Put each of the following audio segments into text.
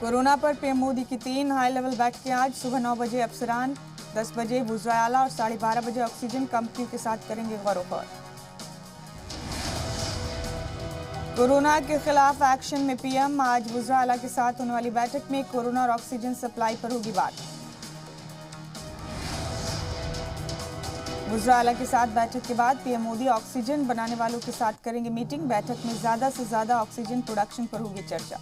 Corona पर PM Modi की 3 high level बैठकें आज सुबह 9 बजे अफसरान, 10 बजे वुज़रा आला और 12:30 बजे ऑक्सीजन कंपनी के साथ करेंगे गौर-व-फौज। कोरोना के खिलाफ एक्शन में पीएम आज वुज़रा आला के साथ होने वाली बैठक में कोरोना और ऑक्सीजन सप्लाई पर होगी बात। वुज़रा आला के साथ बैठक के बाद पीएम मोदी ऑक्सीजन बनाने वालों के साथ करेंगे मीटिंग। बैठक में ज्यादा से ज्यादा ऑक्सीजन प्रोडक्शन पर होगी चर्चा।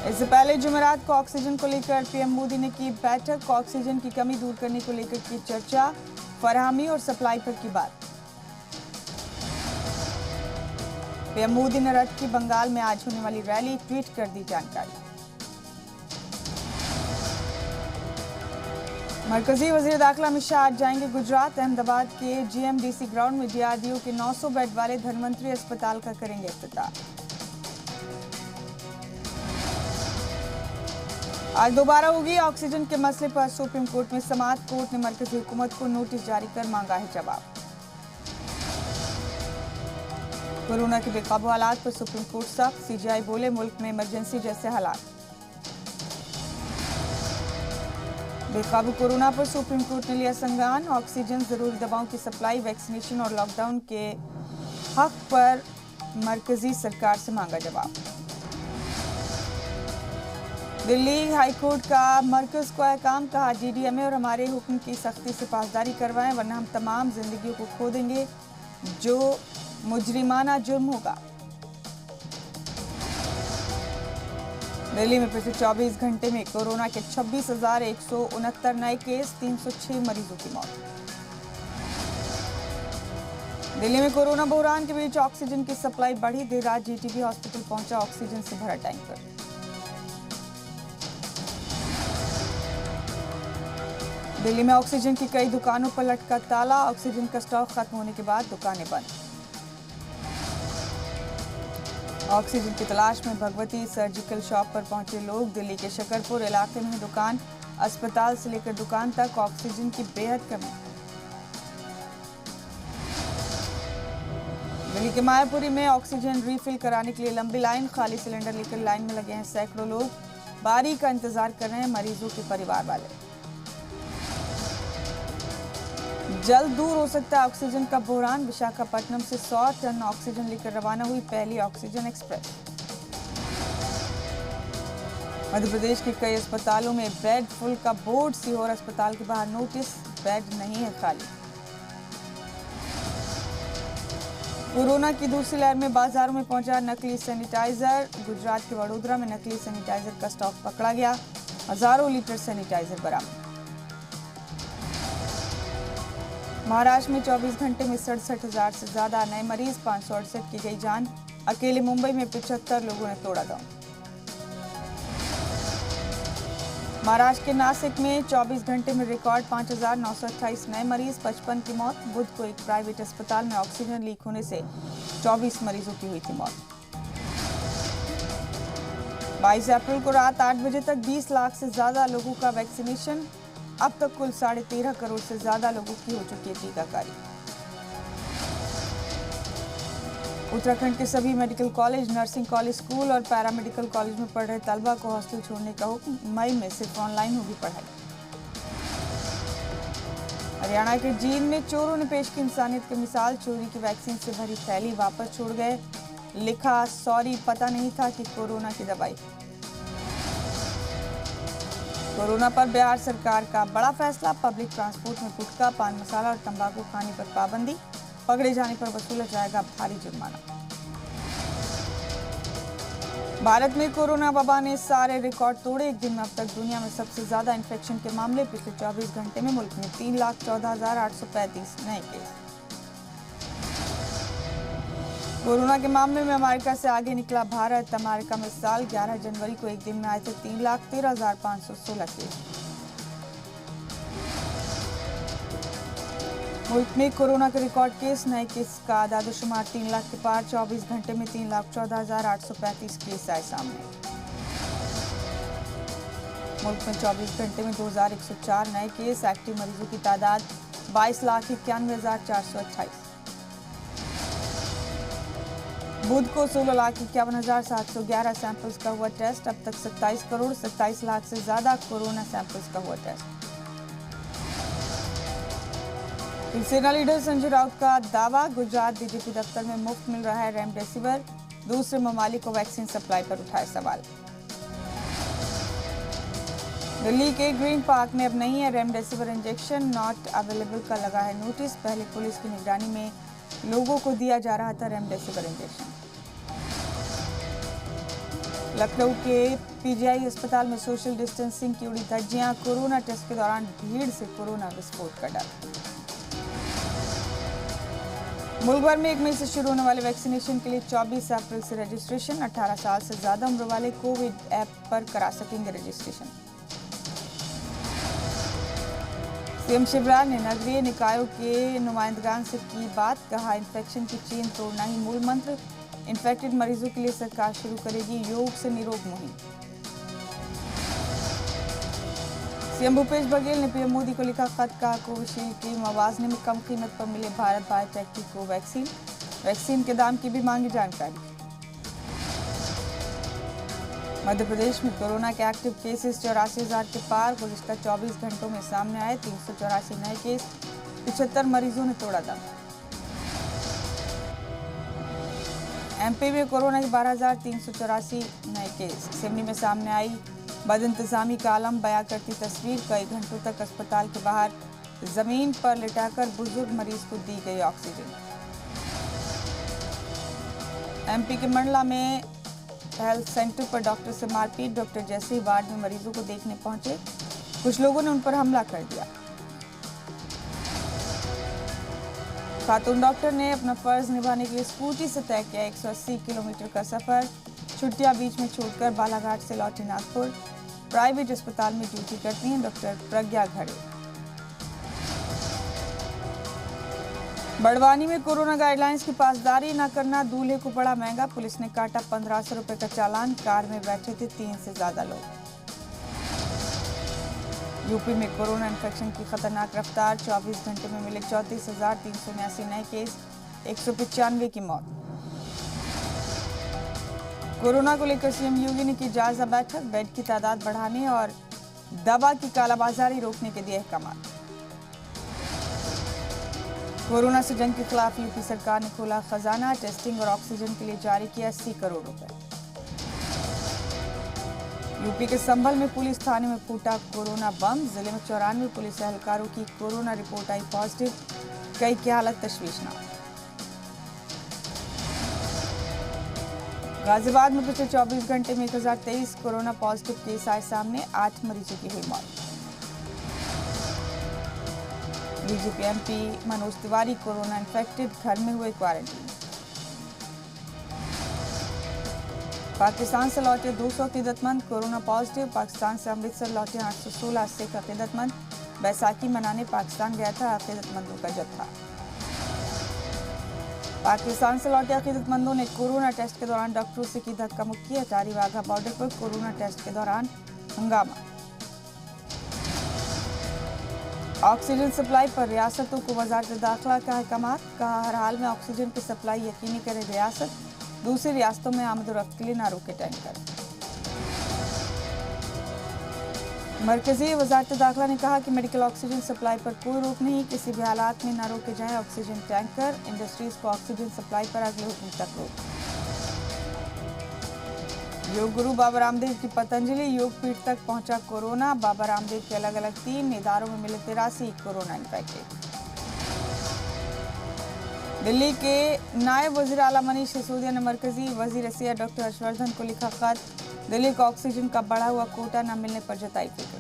इससे पहले जुमेरात को ऑक्सीजन को लेकर पीएम मोदी ने की बैठक। ऑक्सीजन की कमी दूर करने को लेकर की चर्चा, फराहमी और सप्लाई पर की बात। पीएम मोदी ने रथ की बंगाल में आज होने वाली रैली ट्वीट कर दी जानकारी। मरकजी वजीर दाखिला अमित शाह आज जाएंगे गुजरात। अहमदाबाद के जीएमडीसी ग्राउंड में डीआरडीओ के 900 बेड वाले धनवंतरी अस्पताल का करेंगे इफ्तिताह। आज दोबारा होगी ऑक्सीजन के मसले पर सुप्रीम कोर्ट में समाअत। कोर्ट ने मरकजी हुकूमत को नोटिस जारी कर मांगा है जवाब। कोरोना के बेकाबू हालात पर सुप्रीम कोर्ट सख्त। सीजीआई बोले मुल्क में इमरजेंसी जैसे हालात। बेकाबू कोरोना पर सुप्रीम कोर्ट ने लिया संज्ञान। ऑक्सीजन, जरूरी दवाओं की सप्लाई, वैक्सीनेशन और लॉकडाउन के हक पर मरकजी सरकार से मांगा जवाब। दिल्ली हाईकोर्ट का मरकज को अहकाम, कहा डीडीएमए और हमारे हुक्म की सख्ती से पासदारी करवाएं वरना हम तमाम जिंदगियों को खो देंगे जो मुजरिमाना जुर्म होगा। दिल्ली में पिछले 24 घंटे में कोरोना के 26,169 नए केस, 306 मरीजों की मौत। दिल्ली में कोरोना बहरान के बीच ऑक्सीजन की सप्लाई बढ़ी। देर रात जीटीबी हॉस्पिटल पहुंचा ऑक्सीजन से भरा टैंकर। दिल्ली में ऑक्सीजन की कई दुकानों पर लटका ताला। ऑक्सीजन का स्टॉक खत्म होने के बाद दुकानें बंद। ऑक्सीजन की तलाश में भगवती सर्जिकल शॉप पर पहुंचे लोग। दिल्ली के शकरपुर इलाके में दुकान, अस्पताल से लेकर दुकान तक ऑक्सीजन की बेहद कमी। दिल्ली के मायापुरी में ऑक्सीजन रिफिल कराने के लिए लंबी लाइन। खाली सिलेंडर लेकर लाइन में लगे हैं सैकड़ों लोग। बारी का इंतजार कर रहे हैं मरीजों के परिवार वाले। जल्द दूर हो सकता है ऑक्सीजन का बहरान। विशाखापट्टनम से 100 टन ऑक्सीजन लेकर रवाना हुई पहली ऑक्सीजन एक्सप्रेस। मध्य प्रदेश के कई अस्पतालों में बेड फुल का बोर्ड। सीहोर अस्पताल के बाहर नोटिस, बेड नहीं है खाली। कोरोना की दूसरी लहर में बाजारों में पहुंचा नकली सैनिटाइजर। गुजरात के वडोदरा में नकली सैनिटाइजर का स्टॉक पकड़ा गया। हजारों लीटर सैनिटाइजर बरामद। महाराष्ट्र में 24 घंटे में 67,000 से ज्यादा नए मरीज, 568 की गई जान। अकेले मुंबई में 75 लोगों ने तोड़ा दम। महाराष्ट्र के नासिक में 24 घंटे में रिकॉर्ड 5,928 नए मरीज, 55 की मौत। बुध को एक प्राइवेट अस्पताल में ऑक्सीजन लीक होने से 24 मरीजों की हुई थी मौत। 22 अप्रैल को रात 8 बजे तक 20 लाख से ज्यादा लोगों का वैक्सीनेशन। अब तक कुल 13.5 करोड़ से ज्यादा लोगों की हो चुकी है टीकाकारी। उत्तराखंड के सभी medical college, nursing college, school और पैरामेडिकल कॉलेज में पढ़ रहे तलबा को हॉस्टल छोड़ने का हुक्म। मई में सिर्फ ऑनलाइन होगी पढ़ाई। हरियाणा के जींद में चोरों ने पेश की इंसानियत की मिसाल। चोरी की वैक्सीन से भरी थैली वापस छोड़ गए। लिखा, सॉरी, पता नहीं था कि कोरोना की दवाई। कोरोना पर बिहार सरकार का बड़ा फैसला। पब्लिक ट्रांसपोर्ट में गुटखा, पान मसाला और तंबाकू खाने पर पाबंदी। पकड़े जाने पर वसूला जाएगा भारी जुर्माना। भारत में कोरोना वबा ने सारे रिकॉर्ड तोड़े। एक दिन में अब तक दुनिया में सबसे ज्यादा इन्फेक्शन के मामले। पिछले 24 घंटे में मुल्क में 3,14,835 नए केस। कोरोना के मामले में अमेरिका से आगे निकला भारत। अमेरिका में इस साल 11 जनवरी को एक दिन में आए थे 3,13,516 केस। मुल्क में कोरोना के रिकॉर्ड केस। नए केस का आदादोशुमार 3 लाख के पार। 24 घंटे में 3,14,835 केस आए सामने। मुल्क में 24 घंटे में 2,104 नए केस। एक्टिव मरीजों की तादाद 22,91,428। बुध को 16,51,711 सैंपल्स का हुआ टेस्ट। अब तक 27 करोड़ 27 लाख से ज्यादा कोरोना सैंपल्स का हुआ टेस्ट। शिवसेना लीडर संजय राउत का दावा, गुजरात डीजीपी दफ्तर में मुफ्त मिल रहा है रेमडेसिविर। दूसरे ममालिक को वैक्सीन सप्लाई पर उठाए सवाल। दिल्ली के ग्रीन पार्क में अब नहीं है रेमडेसिविर इंजेक्शन, नॉट अवेलेबल का लगा है नोटिस। पहले पुलिस की निगरानी में लोगों को दिया जा रहा था रेमडेसिविर इंजेक्शन। लखनऊ के पीजीआई अस्पताल में सोशल डिस्टेंसिंग की उड़ी धज्जियां। कोरोना टेस्ट के दौरान भीड़ से कोरोना विस्फोट का डर। मुल्क भर में 1 मई से शुरू होने वाले वैक्सीनेशन के लिए 24 अप्रैल से रजिस्ट्रेशन। 18 साल से ज्यादा उम्र वाले कोविड ऐप पर करा सकेंगे रजिस्ट्रेशन। सीएम शिवराज ने नगरीय निकायों के नुमाइंदगान से की बात, कहा इन्फेक्शन की चेन तोड़ना ही मूल मंत्र। इन्फेक्टेड मरीजों के लिए सरकार शुरू करेगी योग से निरोग मुहिम। सीएम भूपेश बघेल ने पीएम मोदी को लिखा खत, कहा कोविशील्ड की मवाजने में कम कीमत पर मिले भारत बायोटेक की कोवैक्सीन। वैक्सीन के दाम की भी मांगी जानकारी। मध्य प्रदेश में कोरोना के एक्टिव केसेस 84,000 के पार। गुज़िश्ता 24 घंटों में सामने आए 384 नए केस। 75 मरीजों ने तोड़ा दम। एमपी में कोरोना के 12,384 नए केस। सिवनी में सामने आई बदइंतजामी का आलम, बयां करती तस्वीर। कई घंटों तक अस्पताल के बाहर जमीन पर लिटाकर बुजुर्ग मरीज को दी गई ऑक्सीजन। एमपी के मंडला में हेल्थ सेंटर पर डॉक्टर से मारपीट। डॉक्टर जैसे ही वार्ड में मरीजों को देखने पहुंचे, कुछ लोगों ने उन पर हमला कर दिया। खातून डॉक्टर ने अपना फर्ज निभाने के लिए स्कूटी से तय किया 180 किलोमीटर का सफर। छुट्टियां बीच में छोड़कर बालाघाट से लौटी नागपुर। प्राइवेट अस्पताल में ड्यूटी करती हैं डॉक्टर प्रज्ञा घड़े। बड़वानी में कोरोना गाइडलाइंस की पासदारी न करना दूल्हे को पड़ा महंगा। पुलिस ने काटा 1500 रुपए का चालान। कार में बैठे थे 3 से ज्यादा लोग। यूपी में कोरोना इन्फेक्शन की खतरनाक रफ्तार। 24 घंटे में मिले 34,379 नए केस। 195 की मौत। कोरोना को लेकर सीएम योगी ने की जायजा बैठक। बेड की तादाद बढ़ाने और दवा की कालाबाजारी रोकने के दिए अहकाम। कोरोना से जंग के खिलाफ यूपी सरकार ने खोला खजाना। टेस्टिंग और ऑक्सीजन के लिए जारी किया 80 करोड़ रुपए। यूपी के संभल में पुलिस थाने में फूटा कोरोना बम। जिले में 94 पुलिस एहलकारों की कोरोना रिपोर्ट आई पॉजिटिव। कई की हालत तशवीशनाक। गाजियाबाद में पिछले 24 घंटे में 1023 कोरोना पॉजिटिव केस आए सामने। 8 मरीजों की हुई मौत। DGP MP Manoj Tiwari corona infected, घर में हुए क्वारंटीन। पाकिस्तान से लौटे 200 अकीदतमंद कोरोना पॉजिटिव। पाकिस्तान से अमृतसर लौटे 816 सिख अकीदतमंद। बैसाखी मनाने पाकिस्तान गया था अकीदतमंदों का जत्था। पाकिस्तान से लौटे अकीदतमंदों ने कोरोना टेस्ट के दौरान डॉक्टरों से की धक्का मुक्की। अटारी वाघा बॉर्डर पर कोरोना टेस्ट के दौरान हंगामा। ऑक्सीजन सप्लाई पर रियासतों को वजारत दाखिला का अहकाम, कहा हर हाल में ऑक्सीजन की सप्लाई यकीनी करे रियासत। दूसरी रियासतों में आमद-ओ-रफ्त के लिए न रोके टैंकर। मरकजी वजारत दाखिला ने कहा कि मेडिकल ऑक्सीजन सप्लाई पर कोई रोक नहीं, किसी भी हालात में न रोके जाएं ऑक्सीजन टैंकर। इंडस्ट्रीज को ऑक्सीजन सप्लाई पर अगले हुक्म तक रोक। योग गुरु बाबा रामदेव की पतंजलि योग पीठ तक पहुंचा कोरोना। बाबा रामदेव के अलग अलग 3 इदारों में मिले 83 कोरोना इन्फेक्टेड। दिल्ली के नायब वजीर आला मनीष सिसोदिया ने मरकजी वजीर सेहत डॉक्टर हर्षवर्धन को लिखा खत। दिल्ली को ऑक्सीजन का बढ़ा हुआ कोटा न मिलने पर जताई फिक्र।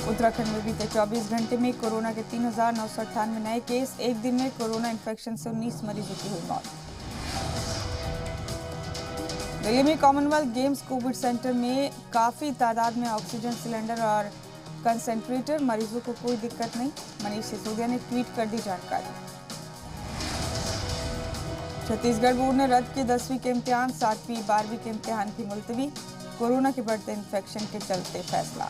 उत्तराखंड में बीते 24 घंटे में कोरोना के 3,998 नए केस। एक दिन में कोरोना इन्फेक्शन से 19 मरीजों की हुई मौत। दिल्ली में कॉमनवेल्थ गेम्स कोविड सेंटर में काफी तादाद में ऑक्सीजन सिलेंडर और कंसेंट्रेटर। मरीजों को कोई दिक्कत नहीं, मनीष सिसोदिया ने ट्वीट कर दी जानकारी। छत्तीसगढ़ बोर्ड ने रद्द किए 10वीं के इम्तिहान। 7वीं 12वीं के इम्तिहान की मुलतवी। कोरोना के बढ़ते इन्फेक्शन के चलते फैसला।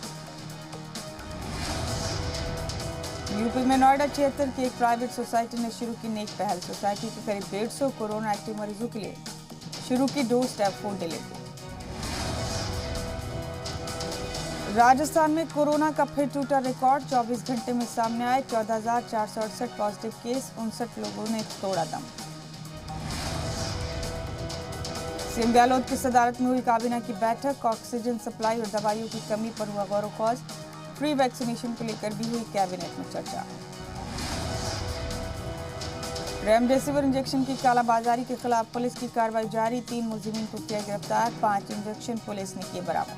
यूपी में नोएडा 76 की एक प्राइवेट सोसाइटी ने शुरू की नेक पहल। सोसाइटी के करीब 150 कोरोना एक्टिव मरीजों के लिए शुरू की door step food delivery. Rajasthan में कोरोना का फिर टूटा रिकॉर्ड। 24 घंटे में सामने आए 14,468 पॉजिटिव केस, 59 लोगों ने तोड़ा दम। सीएम गहलोत की सदारत में हुई काबीना की बैठक। ऑक्सीजन सप्लाई और दवाइयों की कमी पर हुआ गौर व खौज। फ्री वैक्सीनेशन को लेकर भी हुई कैबिनेट में चर्चा। रेमडेसिविर इंजेक्शन की कालाबाजारी के खिलाफ पुलिस की कार्रवाई जारी। 3 मुलजिमीन को किया गिरफ्तार। 5 इंजेक्शन पुलिस ने किए बरामद।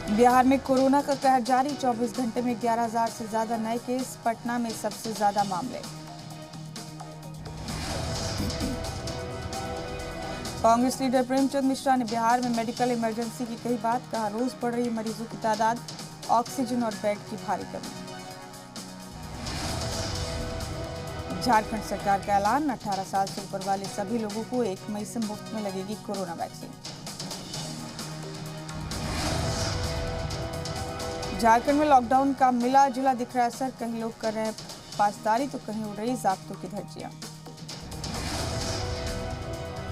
बिहार में कोरोना का कहर जारी। 24 घंटे में 11,000 से ज्यादा नए केस। पटना में सबसे ज्यादा मामले। कांग्रेस लीडर प्रेमचंद मिश्रा ने बिहार में मेडिकल इमरजेंसी की कही बात। कहा, रोज बढ़ रही मरीजों की तादाद, ऑक्सीजन और बेड की भारी कमी। झारखंड सरकार का ऐलान। 18 साल से ऊपर वाले सभी लोगों को 1 मई से मुफ्त में लगेगी कोरोना वैक्सीन। झारखंड में लॉकडाउन का मिला जुला दिख रहा असर। कहीं लोग कर रहे हैं पासदारी तो कहीं उड़ रही ज़ाब्तों की धज्जियां।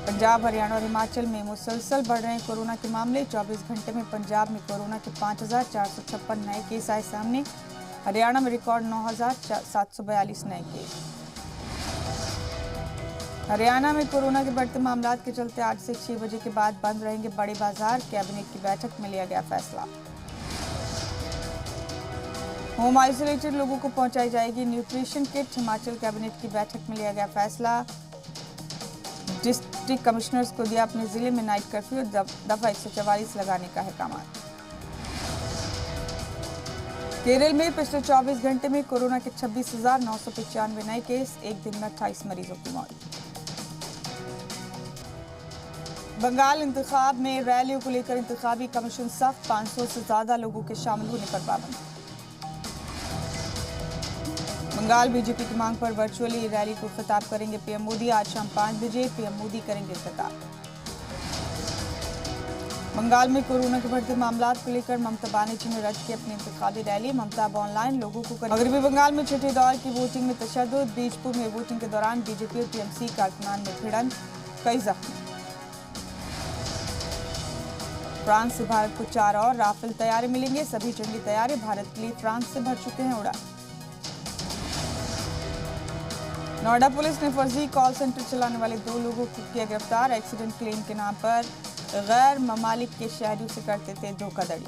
पंजाब, हरियाणा और हिमाचल में मुसलसल बढ़ रहे हैं कोरोना के मामले। 24 घंटे में पंजाब में कोरोना के 5,456 नए केस आए सामने। हरियाणा में रिकॉर्ड 9,742 नए केस। हरियाणा में कोरोना के बढ़ते मामलों के चलते आज से 6 बजे के बाद बंद रहेंगे बड़े बाजार। कैबिनेट की बैठक में लिया गया फैसला। होम आइसोलेटेड लोगों को पहुंचाई जाएगी न्यूट्रिशन किट। हिमाचल कैबिनेट की बैठक में लिया गया फैसला। डिस्ट्रिक्ट कमिश्नर्स को दिया अपने जिले में नाइट कर्फ्यू और दफा 144 लगाने का अहकाम। केरल में पिछले 24 घंटे में कोरोना के 26,995 नए केस। एक दिन में 28 मरीजों की मौत। बंगाल इंतखाब में रैलियों को लेकर इंतखाबी कमीशन सख्त। 500 से ज्यादा लोगों के शामिल होने पर पाबंदी। बंगाल बीजेपी की मांग पर वर्चुअली रैली को खिताब करेंगे पीएम मोदी। आज शाम 5 बजे पीएम मोदी करेंगे खिताब। बंगाल में कोरोना के बढ़ते मामलों को लेकर ममता बनर्जी ने रद्द की अपनी इंतखाबी रैली। ममता अब ऑनलाइन लोगों को मगरबी बंगाल में छठे दौर की वोटिंग में तशद्दुद। बीजपुर में वोटिंग के दौरान बीजेपी और टीएमसी कारकुनान में भिड़ंत, कई जख्मी। फ्रांस से भारत को 4 और राफेल तैयारे मिलेंगे। सभी जंगी तैयारे भारत के लिए फ्रांस से भर चुके हैं उड़ान। नोएडा पुलिस ने फर्जी कॉल सेंटर चलाने वाले 2 लोगों को किया गिरफ्तार। एक्सीडेंट क्लेम के नाम पर गैर ममालिक के शहरियों से करते थे धोखाधड़ी।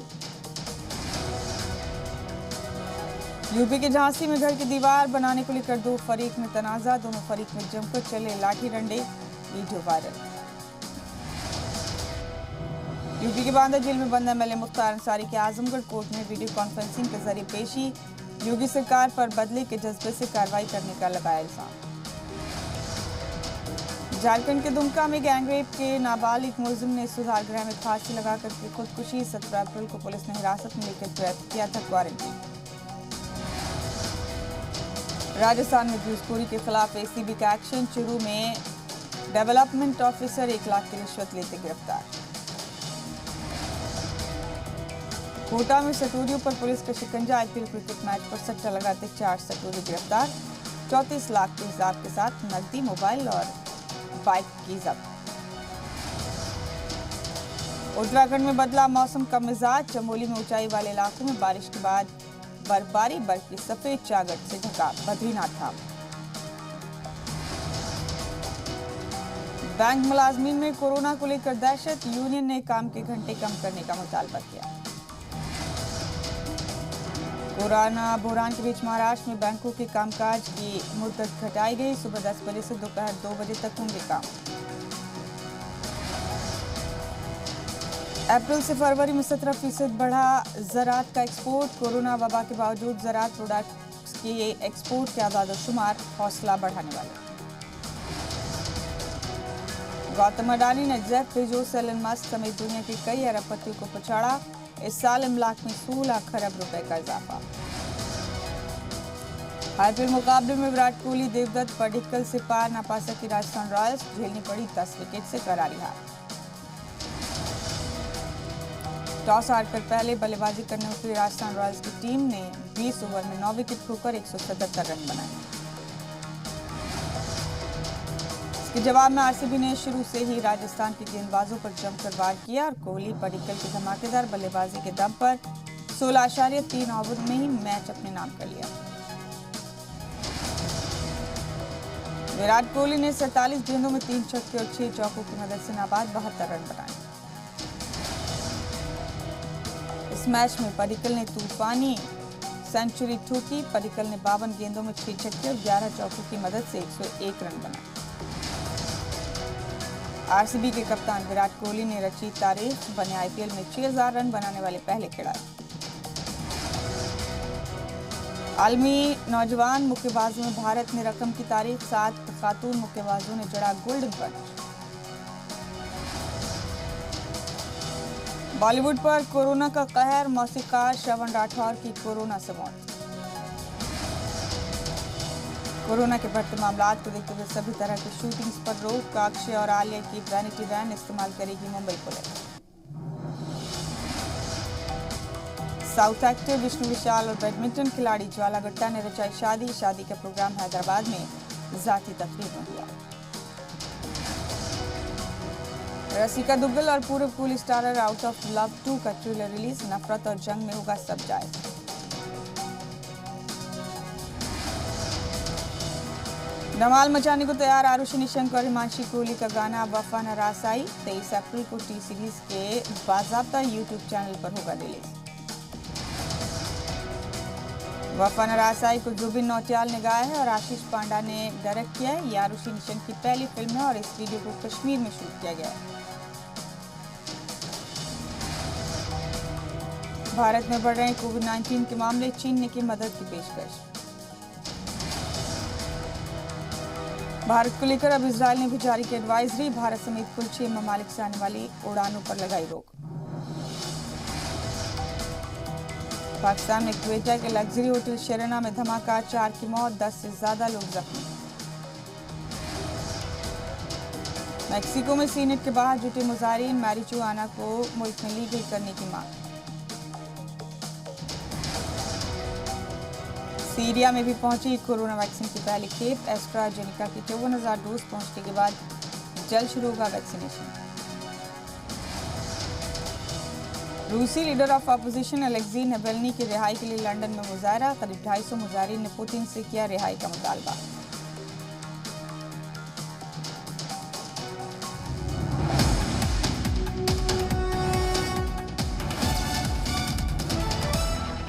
यूपी के झांसी में घर की दीवार बनाने को लेकर 2 फरीक में तनाजा। दोनों फरीक में जमकर चले लाठी डंडे, वीडियो वायरल। यूपी के बांदा जेल में बंद एमएलए मुख्तार अंसारी के आजमगढ़ कोर्ट में वीडियो कॉन्फ्रेंसिंग के जरिए पेशी। योगी सरकार पर बदले के जज्बे से कार्रवाई करने का लगाया इल्जाम। झारखंड के दुमका में गैंगरेप के नाबालिग मुलजिम ने सुधार गृह में फांसी लगाकर की खुदकुशी। 17 अप्रैल को पुलिस ने हिरासत में लेकर किया था क्वारंटीन। राजस्थान में घूसखोरी के खिलाफ एसीबी का एक्शन। चुरू में डेवलपमेंट ऑफिसर 1 लाख की रिश्वत लेते गिरफ्तार। कोटा में सटोरियों पर पुलिस का शिकंजा। आईपीएल क्रिकेट मैच पर सट्टा लगाते 4 सटोरी गिरफ्तार। 34 लाख के हिसाब के साथ नकदी, मोबाइल और बाइक की जब्त। उत्तराखंड में बदला मौसम का मिजाज। चमोली में ऊंचाई वाले इलाकों में बारिश के बाद बर्फबारी। बर्फ की सफेद चादर से ढका बद्रीनाथ धाम। बैंक मुलाजमीन में कोरोना को लेकर दहशत। यूनियन ने काम के घंटे कम करने का मुतालबा किया। कोरोना बहरान के बीच महाराष्ट्र में बैंकों के कामकाज की मुद्दत घटाई गई। सुबह 10 बजे से दोपहर 2 बजे तक होंगे काम। अप्रैल से फरवरी में 17% बढ़ा ज़राअत का एक्सपोर्ट। कोरोना वबा के बावजूद ज़राअत प्रोडक्ट्स के एक्सपोर्ट के आदाद शुमार हौसला बढ़ाने वाले। गौतम अडानी ने जेफ बेजोस, एलन मस्क समेत दुनिया के कई अरबपतियों को पछाड़ा। इस साल इमलाक में 16 खरब रुपए का इजाफा। आईपीएल मुकाबले में विराट कोहली, देवदत्त, पडिक्कल से पार न पा सकी राजस्थान रॉयल्स। झेलनी पड़ी 10 विकेट से करारी हार। टॉस हारकर पहले बल्लेबाजी करने उतरी राजस्थान रॉयल्स की टीम ने 20 ओवर में 9 विकेट खोकर 177 रन बनाए। इसके जवाब में आरसीबी ने शुरू से ही राजस्थान के गेंदबाजों पर जमकर वार किया और कोहली पडिक्कल की धमाकेदार बल्लेबाजी के दम पर 16.3 ओवर में ही मैच अपने नाम कर लिया। विराट कोहली ने 47 गेंदों में 3 छक्के और 6 चौकों की मदद से नाबाद 72 रन बनाए। इस मैच में पडिक्कल ने तूफानी सेंचुरी ठोकी। पडिक्कल ने 52 गेंदों में 6 छक्के और 11 चौकों की मदद से 101 रन बनाए। आरसीबी के कप्तान विराट कोहली ने रची तारीख, बने आईपीएल में 6000 रन बनाने वाले पहले खिलाड़ी। आलमी नौजवान मुक्केबाजों में भारत ने रकम की तारीख, 7 खातून मुक्केबाजों ने जड़ा गोल्डन पंच। बॉलीवुड पर कोरोना का कहर, मौसीकार श्रवण राठौर की कोरोना से मौत। कोरोना के बढ़ते मामलात को देखते हुए सभी तरह की शूटिंग्स पर रोक। अक्षय और आलिया की वैनिटी वैन इस्तेमाल करेगी मुंबई पुलिस। साउथ एक्टर विष्णु विशाल और बैडमिंटन खिलाड़ी ज्वाला गुट्टा ने रचाई शादी। शादी का प्रोग्राम हैदराबाद में जाती तकरीब में हुआ। रसिका दुग्गल और पूर्व cool starrer out of love 2 का ट्रेलर रिलीज। नफरत और जंग में होगा सब जायज। धमाल मचाने को तैयार आरुषि निशंक और हिमांशी कोहली का गाना वफा न रास आई। 23 अप्रैल को टी सीरीज के बाज़ाब्ता यूट्यूब चैनल पर होगा रिलीज। वफा न रास आई को जुबिन नौटियाल ने गाया है और आशीष पांडा ने डायरेक्ट किया है। ये आरुषि निशंक की पहली फिल्म है और इस वीडियो को कश्मीर में शूट किया गया है। भारत में बढ़ रहे कोविड-19 के मामले, चीन ने की मदद की पेशकश। भारत को लेकर अब इजरायल ने भी जारी की एडवाइजरी। भारत समेत कुल 6 ममालिक से आने वाली उड़ानों पर लगाई रोक। पाकिस्तान में क्वेटा के लग्जरी होटल शेराना में धमाका, 4 की मौत, 10 से ज्यादा लोग जख्मी। मैक्सिको में सीनेट के बाहर जुटे मुजाहिरीन, मैरिजुआना को मुल्क में लीगल करने की मांग। सीरिया में भी पहुंची कोरोना वैक्सीन की पहली खेप। एस्ट्राजेनिका की 54,000 डोज पहुंचने के बाद जल्द शुरू होगा वैक्सीनेशन। रूसी leader of opposition Alexei Navalny की रिहाई के लिए लंदन में मुजाहरा। करीब 250 मुजाहिरीन ने पुतिन से किया रिहाई का मुतालबा।